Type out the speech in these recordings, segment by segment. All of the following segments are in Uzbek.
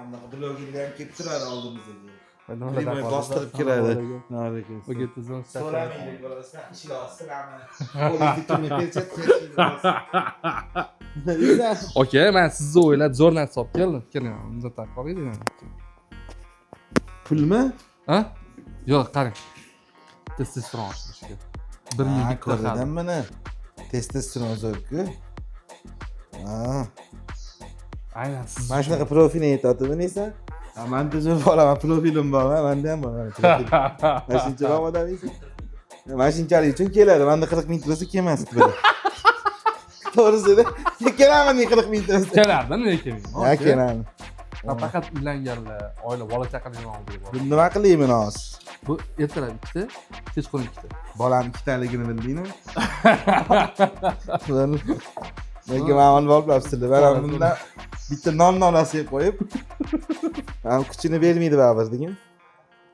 Bunaqa blogerlar ham kelib turadi oldimizga. Nima Limay bostirib kiradi. Nariga. O'g'itizdan So'ramaylik bolasdan, ishlar ostirami. Qo'lingni perchat Okey, men sizni o'ylab zo'r narsa olib keldim. Keling, bunday taqolaydi. Pulmi? Ha? Yo'q, qarang. Testosteron oshirishga. 1 ming bitta ko'rdim xal. buni. Testosteron zo'rku. Ha. Aynan siz. Mana shunaqa profilni aytayotibmi nesa? Menda zo'r bo'laman, profilim bor, menda ham bor. Mana shunchalik odamisiz. Mana shunchalik uchun keladi. Menda 40 ming tursa kelmasdi biri. To'g'risida kelaman 40 ming tursa. Kelardi, lekin. Ha, kelaman. Faqat uylanganlar, oila, bola chaqalar oldi. Buni nima qilayman hozir? Bu ertalab ikkita, kechqurun ikkita. Bolam ikkitaligini bildingmi? Nega ma'lum bo'libsizlar? Mana bunda bitta non yeb qo'yib, ham kuchini bermaydi baribir degan.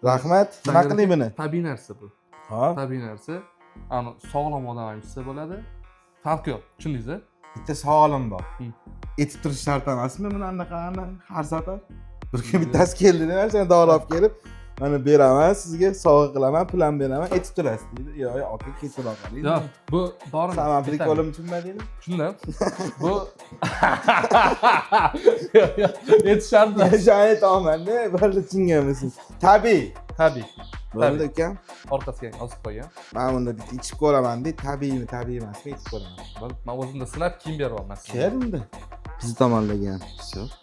Rahmat. Nima qilayman buni? Tabiiy narsa bu. Ha? Tabiiy narsa. Ani sog'lom odam ham ichsa bo'ladi. Farqi yo'q, tushundingizmi? Bitta savolim bor. Etib turish shart emasmi buni anaqa har safar? Bir kun bittasi keldi, seni davolab kelib, mana beraman sizga, sovg'a qilaman, plan beraman, etib turasiz deydi. Yo'q, aka kechroq qiling. Yo'q, bu dori. Samon prikolim tushunmadingmi? Tushundim. Bu etishardi. Yashayni aytaman-da, bo'ldi tushunganmisiz? Tabiiy. Tabiiy. Bo'ldi ukam. Orqasiga osib qo'ygan. Men bunda bitta ichib ko'raman deb, tabiiymi, tabiiy emasmi, ichib ko'raman. Men o'zimda sinab kiyim beryapman sizga. Keldi. Bizni tomonlagan. Всё.